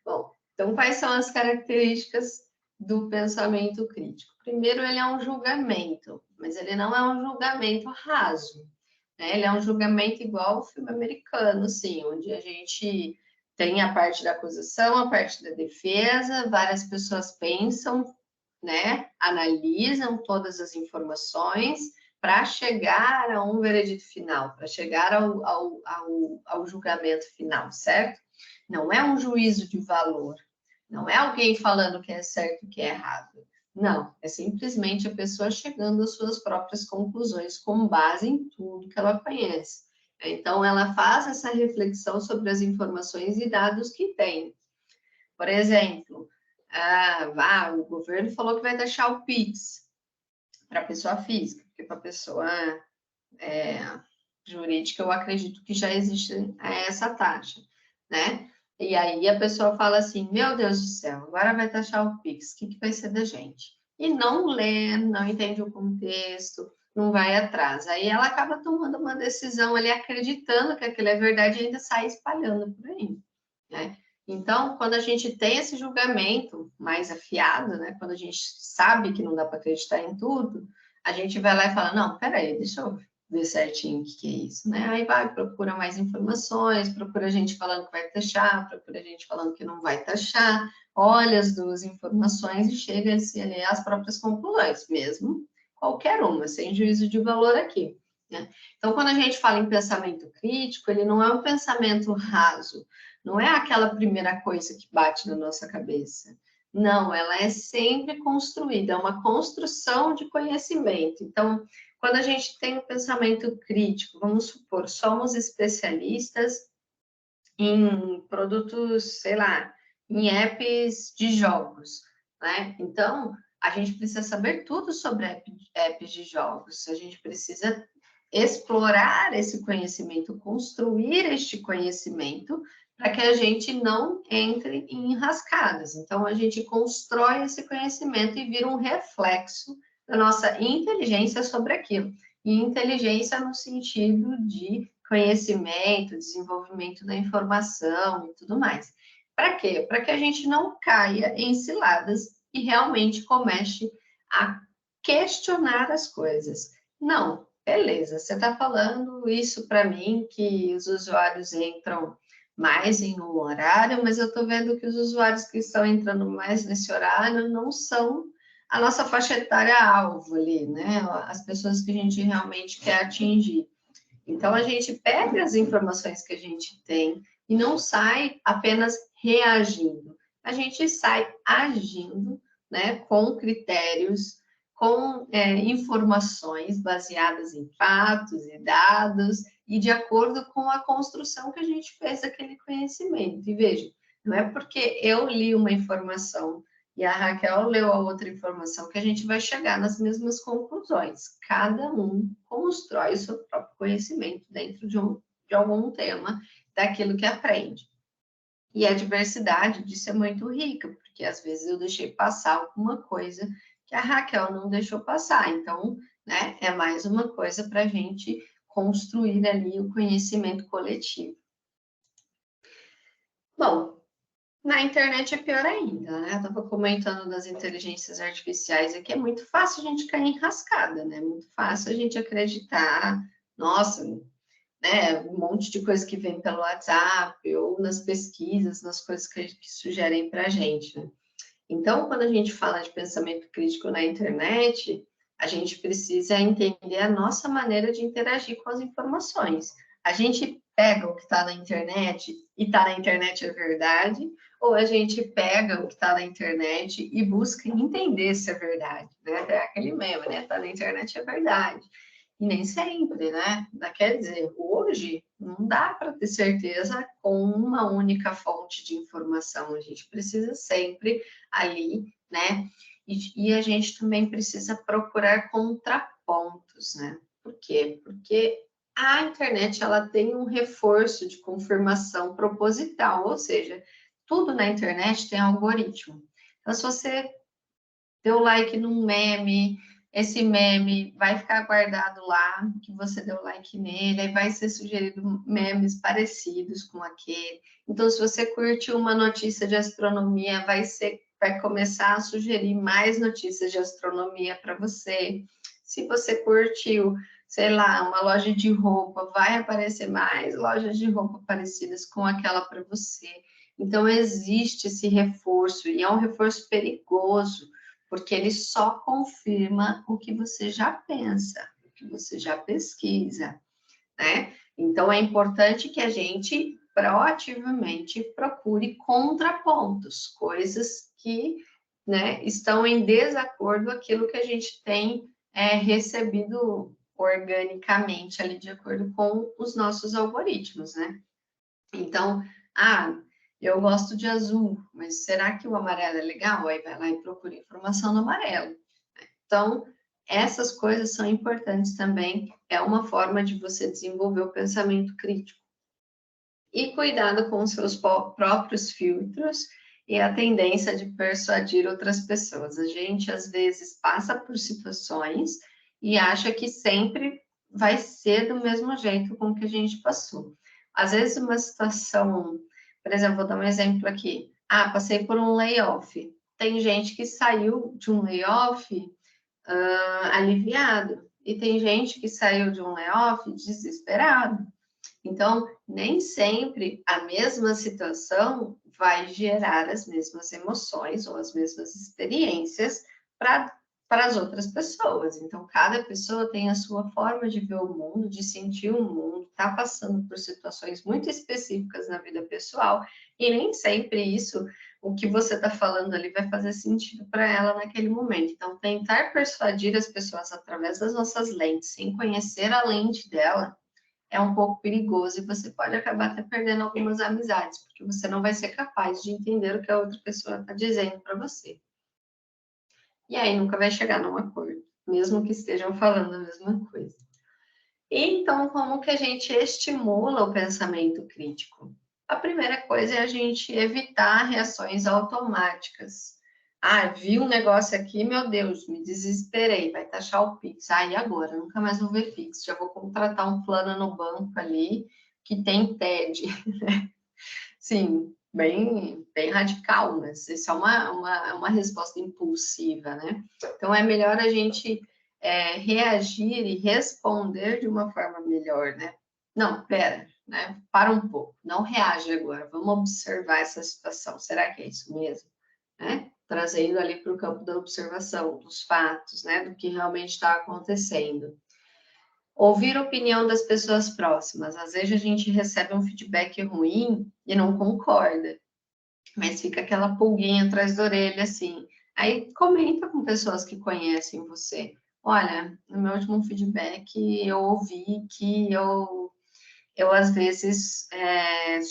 Bom, então quais são as características do pensamento crítico? Primeiro, ele é um julgamento, mas ele não é um julgamento raso, né? Ele é um julgamento igual ao filme americano, sim, onde a gente tem a parte da acusação, a parte da defesa, várias pessoas pensam, né, analisam todas as informações para chegar a um veredito final, para chegar ao julgamento final, certo? Não é um juízo de valor, não é alguém falando o que é certo e o que é errado. Não, é simplesmente a pessoa chegando às suas próprias conclusões com base em tudo que ela conhece. Então, ela faz essa reflexão sobre as informações e dados que tem. Por exemplo, o governo falou que vai taxar o PIX para a pessoa física, porque para a pessoa jurídica eu acredito que já existe essa taxa, né? E aí a pessoa fala assim, meu Deus do céu, agora vai taxar o PIX, o que vai ser da gente? E não lê, não entende o contexto, não vai atrás. Aí ela acaba tomando uma decisão ali, acreditando que aquilo é verdade e ainda sai espalhando por aí, né? Então, quando a gente tem esse julgamento mais afiado, né? Quando a gente sabe que não dá para acreditar em tudo, a gente vai lá e fala, não, peraí, deixa eu ver certinho o que é isso, né? Aí vai, procura mais informações, procura gente falando que vai taxar, procura gente falando que não vai taxar, olha as duas informações e chega a ler as próprias conclusões, mesmo qualquer uma, sem juízo de valor aqui, né? Então, quando a gente fala em pensamento crítico, ele não é um pensamento raso, não é aquela primeira coisa que bate na nossa cabeça. Não, ela é sempre construída, é uma construção de conhecimento. Então, quando a gente tem um pensamento crítico, vamos supor, somos especialistas em produtos, sei lá, em apps de jogos, né? Então, a gente precisa saber tudo sobre apps de jogos, a gente precisa explorar esse conhecimento, construir este conhecimento para que a gente não entre em enrascadas. Então, a gente constrói esse conhecimento e vira um reflexo da nossa inteligência sobre aquilo. E inteligência no sentido de conhecimento, desenvolvimento da informação e tudo mais. Para quê? Para que a gente não caia em ciladas e realmente comece a questionar as coisas. Não, beleza, você está falando isso para mim, que os usuários entram mais em um horário, mas eu estou vendo que os usuários que estão entrando mais nesse horário não são a nossa faixa etária alvo ali, né? As pessoas que a gente realmente quer atingir. Então, a gente pega as informações que a gente tem e não sai apenas reagindo. A gente sai agindo, né, com critérios, com informações baseadas em fatos e dados e de acordo com a construção que a gente fez daquele conhecimento. E veja, não é porque eu li uma informação e a Raquel leu a outra informação que a gente vai chegar nas mesmas conclusões. Cada um constrói o seu próprio conhecimento dentro de algum tema daquilo que aprende. E a diversidade disso é muito rica, porque às vezes eu deixei passar alguma coisa que a Raquel não deixou passar. Então, né, é mais uma coisa para a gente construir ali o conhecimento coletivo. Bom, na internet é pior ainda, né? Eu estava comentando das inteligências artificiais aqui, é muito fácil a gente cair enrascada, né? Muito fácil a gente acreditar, nossa, né? Um monte de coisa que vem pelo WhatsApp ou nas pesquisas, nas coisas que sugerem para a gente, né? Então, quando a gente fala de pensamento crítico na internet, a gente precisa entender a nossa maneira de interagir com as informações. A gente pega o que está na internet e está na internet é verdade, ou a gente pega o que está na internet e busca entender se é verdade, né? É aquele meme, né? Está na internet é verdade. E nem sempre, né? Quer dizer, hoje não dá para ter certeza com uma única fonte de informação. A gente precisa sempre ali, né? E a gente também precisa procurar contrapontos, né? Por quê? Porque a internet ela tem um reforço de confirmação proposital, ou seja, tudo na internet tem algoritmo. Então, se você deu like num meme, esse meme vai ficar guardado lá, que você deu like nele, aí vai ser sugerido memes parecidos com aquele. Então, se você curtiu uma notícia de astronomia, vai começar a sugerir mais notícias de astronomia para você. Se você curtiu, sei lá, uma loja de roupa, vai aparecer mais lojas de roupa parecidas com aquela para você. Então, existe esse reforço, e é um reforço perigoso, porque ele só confirma o que você já pensa, o que você já pesquisa, né? Então, é importante que a gente proativamente procure contrapontos, coisas que, né, estão em desacordo com aquilo que a gente tem recebido organicamente ali de acordo com os nossos algoritmos, né? Então, eu gosto de azul, mas será que o amarelo é legal? Aí vai lá e procura informação no amarelo. Então, essas coisas são importantes também. É uma forma de você desenvolver o pensamento crítico. E cuidado com os seus próprios filtros e a tendência de persuadir outras pessoas. A gente, às vezes, passa por situações e acha que sempre vai ser do mesmo jeito com que a gente passou. Às vezes, uma situação, por exemplo, vou dar um exemplo aqui. Passei por um layoff. Tem gente que saiu de um layoff aliviado, e tem gente que saiu de um layoff desesperado. Então, nem sempre a mesma situação vai gerar as mesmas emoções ou as mesmas experiências para as outras pessoas. Então, cada pessoa tem a sua forma de ver o mundo, de sentir o mundo, está passando por situações muito específicas na vida pessoal, e nem sempre isso, o que você está falando ali, vai fazer sentido para ela naquele momento. Então, tentar persuadir as pessoas através das nossas lentes, sem conhecer a lente dela, é um pouco perigoso e você pode acabar até perdendo algumas amizades, porque você não vai ser capaz de entender o que a outra pessoa está dizendo para você. E aí nunca vai chegar num acordo, mesmo que estejam falando a mesma coisa. E então, como que a gente estimula o pensamento crítico? A primeira coisa é a gente evitar reações automáticas. Vi um negócio aqui, meu Deus, me desesperei, vai taxar o Pix. E agora? Nunca mais vou ver Pix. Já vou contratar um plano no banco ali que tem TED. Sim, bem radical, mas isso é uma resposta impulsiva, né? Então, é melhor a gente reagir e responder de uma forma melhor, né? Não, pera, né? Para um pouco, não reage agora, vamos observar essa situação. Será que é isso mesmo? Né? Trazendo ali para o campo da observação, dos fatos, né? Do que realmente está acontecendo. Ouvir a opinião das pessoas próximas. Às vezes a gente recebe um feedback ruim e não concorda, mas fica aquela pulguinha atrás da orelha, assim. Aí comenta com pessoas que conhecem você. Olha, no meu último feedback eu ouvi que eu às vezes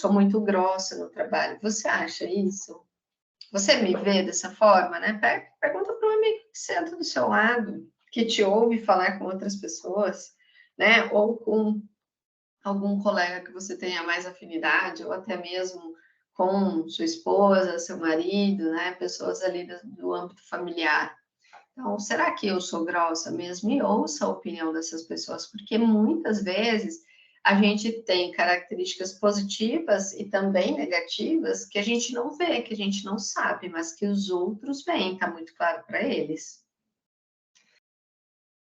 sou muito grossa no trabalho. Você acha isso? Você me vê dessa forma, né? Pergunta para um amigo que senta do seu lado, que te ouve falar com outras pessoas, né? Ou com algum colega que você tenha mais afinidade, ou até mesmo com sua esposa, seu marido, né? Pessoas ali do âmbito familiar. Então, será que eu sou grossa mesmo? E ouça a opinião dessas pessoas, porque muitas vezes a gente tem características positivas e também negativas que a gente não vê, que a gente não sabe, mas que os outros veem, está muito claro para eles.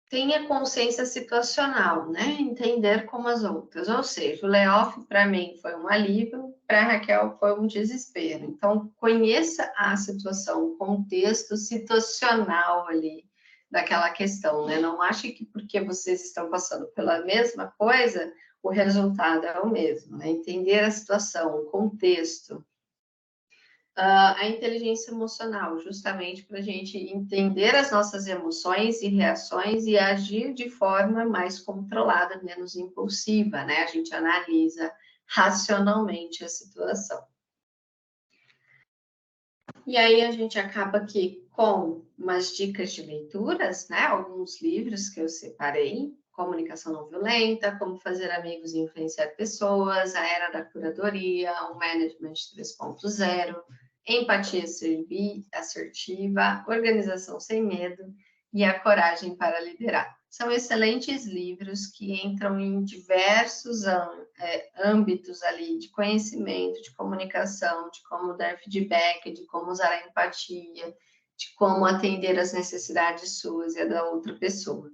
Tenha consciência situacional, né? Entender como as outras. Ou seja, o layoff para mim foi um alívio, para a Raquel foi um desespero. Então, conheça a situação, o contexto situacional ali daquela questão, né? Não ache que porque vocês estão passando pela mesma coisa, o resultado é o mesmo, né? Entender a situação, o contexto. A inteligência emocional, justamente para a gente entender as nossas emoções e reações e agir de forma mais controlada, menos impulsiva, né? A gente analisa racionalmente a situação. E aí a gente acaba aqui com umas dicas de leituras, né? Alguns livros que eu separei, comunicação não violenta, como fazer amigos e influenciar pessoas, a era da curadoria, o management 3.0, empatia assertiva, organização sem medo e a coragem para liderar. São excelentes livros que entram em diversos âmbitos ali de conhecimento, de comunicação, de como dar feedback, de como usar a empatia, de como atender as necessidades suas e a da outra pessoa.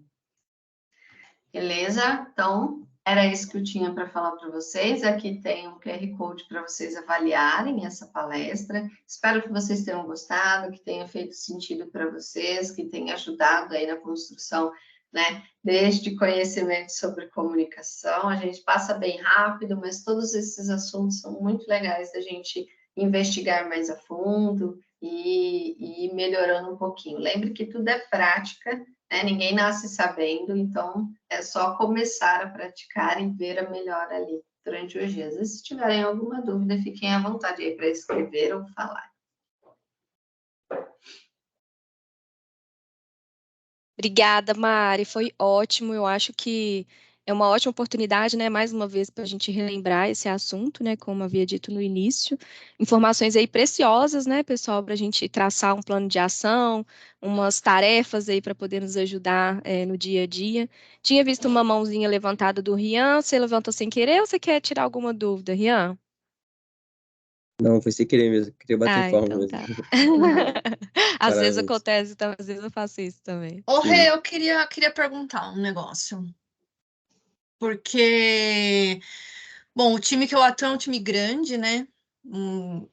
Beleza? Então, era isso que eu tinha para falar para vocês. Aqui tem um QR Code para vocês avaliarem essa palestra. Espero que vocês tenham gostado, que tenha feito sentido para vocês, que tenha ajudado aí na construção, né, deste conhecimento sobre comunicação. A gente passa bem rápido, mas todos esses assuntos são muito legais da gente investigar mais a fundo e ir melhorando um pouquinho. Lembre que tudo é prática, né? Ninguém nasce sabendo, então é só começar a praticar e ver a melhora ali durante os dias. E se tiverem alguma dúvida, fiquem à vontade aí para escrever ou falar. Obrigada, Mari, foi ótimo. Eu acho que é uma ótima oportunidade, né, mais uma vez, para a gente relembrar esse assunto, né, como havia dito no início. Informações aí preciosas, né, pessoal, para a gente traçar um plano de ação, umas tarefas aí para poder nos ajudar no dia a dia. Tinha visto uma mãozinha levantada do Rian, você levantou sem querer ou você quer tirar alguma dúvida, Rian? Não, foi sem querer mesmo. Queria bater palma Então mesmo. tá. Às vezes Parabéns. acontece, então, às vezes eu faço isso também. Ô, Sim. Rê, eu queria perguntar um negócio. Porque, bom, o time que eu atuo é um time grande, né? Um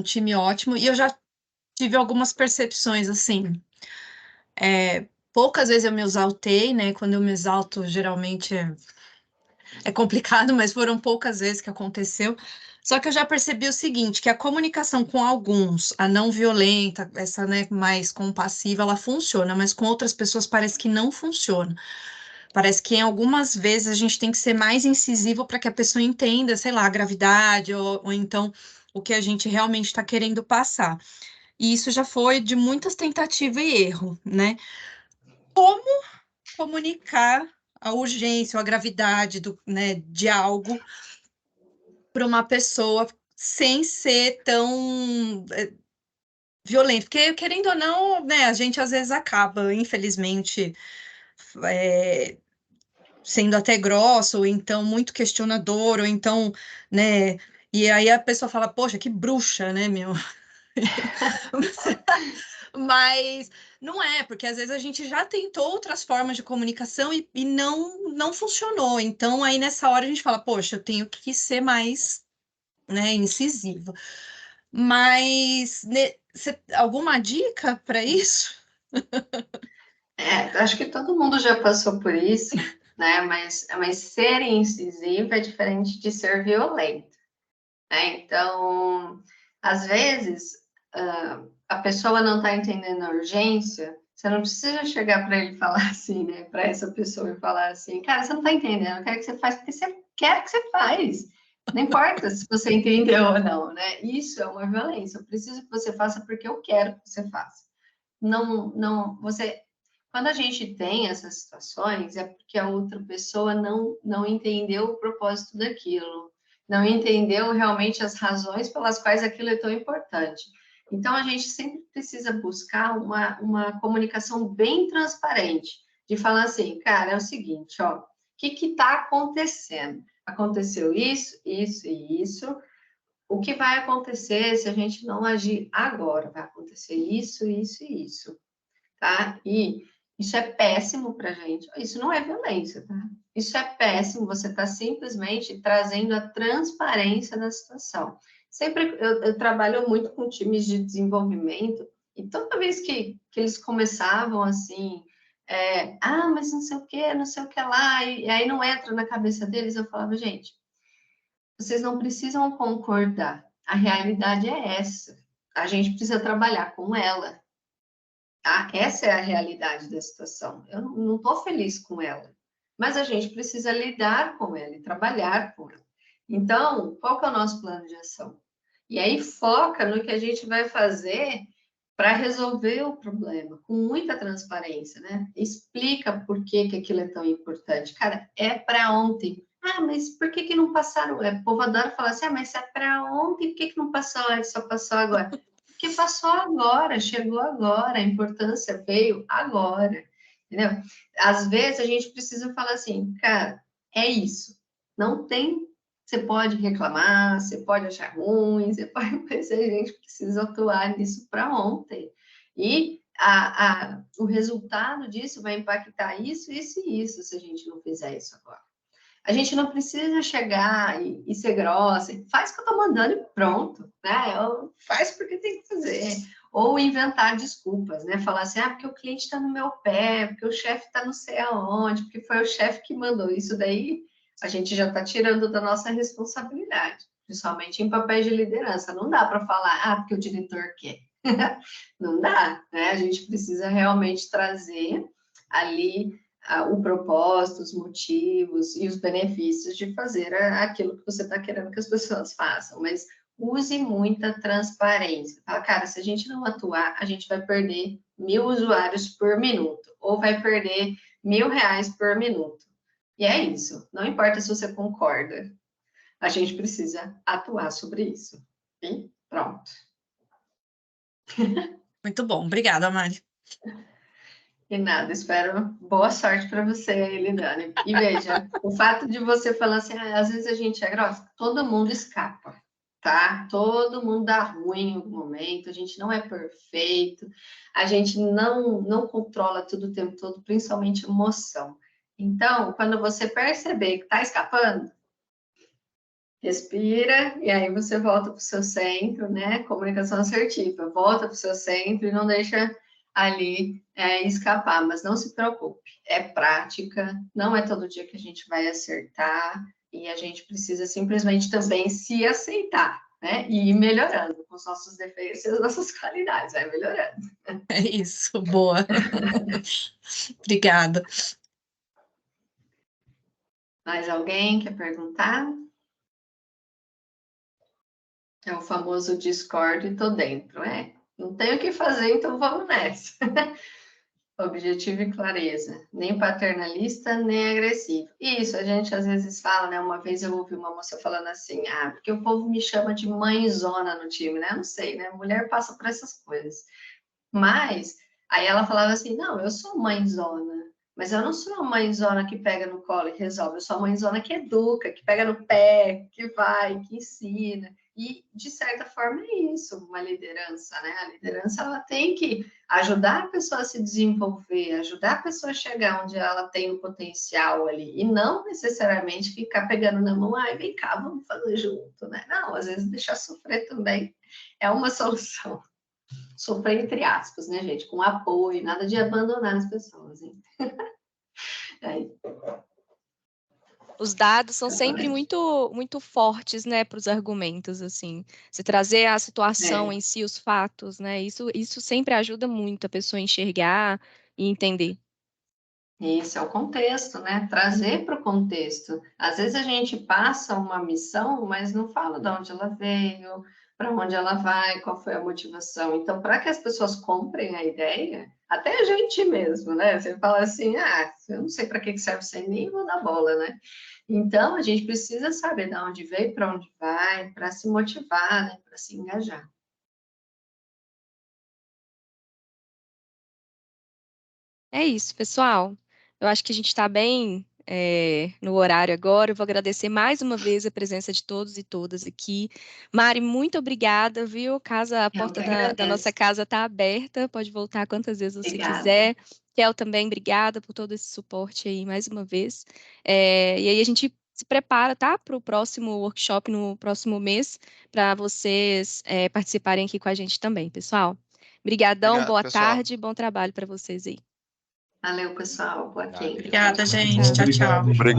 time ótimo. E eu já tive algumas percepções, assim. Poucas vezes eu me exaltei, né? Quando eu me exalto, geralmente é complicado, mas foram poucas vezes que aconteceu. Só que eu já percebi o seguinte, que a comunicação com alguns, a não violenta, essa, né, mais compassiva, ela funciona, mas com outras pessoas parece que não funciona. Parece que em algumas vezes a gente tem que ser mais incisivo para que a pessoa entenda, sei lá, a gravidade ou então o que a gente realmente está querendo passar. E isso já foi de muitas tentativas e erro, né? Como comunicar a urgência ou a gravidade né, de algo para uma pessoa sem ser tão violento? Porque, querendo ou não, né, a gente às vezes acaba, infelizmente, sendo até grosso, ou então muito questionador, ou então, né? E aí a pessoa fala, poxa, que bruxa, né, meu? Mas não é, porque às vezes a gente já tentou outras formas de comunicação e não funcionou. Então, aí nessa hora a gente fala, poxa, eu tenho que ser mais, né, incisiva. Mas alguma dica para isso? Acho que todo mundo já passou por isso, né? Mas ser incisivo é diferente de ser violento, né? Então, às vezes, a pessoa não está entendendo a urgência, você não precisa chegar para ele e falar assim, né? Para essa pessoa e falar assim, cara, você não está entendendo, eu quero que você faça porque você quer que você faz. Não importa se você entendeu ou não, né? Isso é uma violência. Eu preciso que você faça porque eu quero que você faça. Quando a gente tem essas situações, é porque a outra pessoa não entendeu o propósito daquilo, não entendeu realmente as razões pelas quais aquilo é tão importante. Então, a gente sempre precisa buscar uma comunicação bem transparente, de falar assim, cara, é o seguinte, ó, o que está acontecendo? Aconteceu isso, isso e isso. O que vai acontecer se a gente não agir agora? Vai acontecer isso, isso e isso, tá? E isso é péssimo para a gente. Isso não é violência, tá? Isso é péssimo. Você está simplesmente trazendo a transparência da situação. Sempre eu trabalho muito com times de desenvolvimento e toda vez que eles começavam assim, mas não sei o que lá, e aí não entra na cabeça deles, eu falava, gente, vocês não precisam concordar. A realidade é essa. A gente precisa trabalhar com ela. Tá? Essa é a realidade da situação. Eu não estou feliz com ela, mas a gente precisa lidar com ela e trabalhar com ela. Então, qual que é o nosso plano de ação? E aí foca no que a gente vai fazer para resolver o problema, com muita transparência, né? Explica por que aquilo é tão importante. Cara, é para ontem. Ah, mas por que não passaram? O povo adora falar assim, mas se é para ontem, por que não passou antes, só passou agora? Porque passou agora, chegou agora, a importância veio agora, entendeu? Às vezes a gente precisa falar assim, cara, é isso. Não tem, você pode reclamar, você pode achar ruim, você pode, mas a gente precisa atuar nisso para ontem. E o resultado disso vai impactar isso, isso e isso, se a gente não fizer isso agora. A gente não precisa chegar e ser grossa, faz o que eu estou mandando e pronto, né? Faz porque tem que fazer. Ou inventar desculpas, né? Falar assim, porque o cliente está no meu pé, porque o chefe está não sei aonde, porque foi o chefe que mandou. Isso daí a gente já está tirando da nossa responsabilidade, principalmente em papéis de liderança. Não dá para falar, porque o diretor quer. Não dá, né? A gente precisa realmente trazer ali o propósito, os motivos e os benefícios de fazer aquilo que você está querendo que as pessoas façam, mas use muita transparência. Fala, cara, se a gente não atuar, a gente vai perder 1.000 usuários por minuto, ou vai perder R$1.000 por minuto. E é isso, não importa se você concorda, a gente precisa atuar sobre isso. E pronto. Muito bom, obrigada, Mari. E nada, espero boa sorte para você, Elidane. E veja, o fato de você falar assim, às vezes a gente é grossa, todo mundo escapa, tá? Todo mundo dá ruim em algum momento, a gente não é perfeito, a gente não controla tudo o tempo todo, principalmente emoção. Então, quando você perceber que está escapando, respira e aí você volta para o seu centro, né? Comunicação assertiva, volta para o seu centro e não deixa ali escapar, mas não se preocupe, é prática, não é todo dia que a gente vai acertar e a gente precisa simplesmente também se aceitar, né? E ir melhorando com os nossos defeitos e as nossas qualidades, vai melhorando. É isso, boa. Obrigada. Mais alguém quer perguntar? É o famoso Discord e tô dentro, Não tenho o que fazer, então vamos nessa. Objetivo e clareza, nem paternalista, nem agressivo. Isso, a gente às vezes fala, né? Uma vez eu ouvi uma moça falando assim, porque o povo me chama de mãezona no time, né? Não sei, né? Mulher passa por essas coisas. Mas, aí ela falava assim, não, eu sou mãezona, mas eu não sou uma mãezona que pega no colo e resolve, eu sou uma mãezona que educa, que pega no pé, que vai, que ensina. E, de certa forma, é isso, uma liderança, né? A liderança, ela tem que ajudar a pessoa a se desenvolver, ajudar a pessoa a chegar onde ela tem o potencial ali, e não necessariamente ficar pegando na mão, vem cá, vamos fazer junto, né? Não, às vezes deixar sofrer também é uma solução. Sofrer entre aspas, né, gente? Com apoio, nada de abandonar as pessoas, hein? Os dados são sempre muito fortes, né, para os argumentos, assim. Você trazer a situação em si, os fatos, né? Isso sempre ajuda muito a pessoa a enxergar e entender. Esse é o contexto, né? Trazer para o contexto. Às vezes a gente passa uma missão, mas não fala de onde ela veio, para onde ela vai, qual foi a motivação. Então, para que as pessoas comprem a ideia, até a gente mesmo, né? Você fala assim, eu não sei para que serve isso aí, nem vou dar bola, né? Então, a gente precisa saber de onde veio, para onde vai, para se motivar, né? Para se engajar. É isso, pessoal. Eu acho que a gente está bem no horário agora. Eu vou agradecer mais uma vez a presença de todos e todas aqui. Mari, muito obrigada, viu? A porta da nossa casa está aberta, pode voltar quantas vezes você quiser. Kel também, obrigada por todo esse suporte aí mais uma vez. E aí a gente se prepara, tá? Para o próximo workshop no próximo mês, para vocês participarem aqui com a gente também, pessoal. Obrigadão, boa tarde, bom trabalho para vocês aí. Valeu, pessoal. Boa quinta. Obrigada, gente. Tchau, tchau.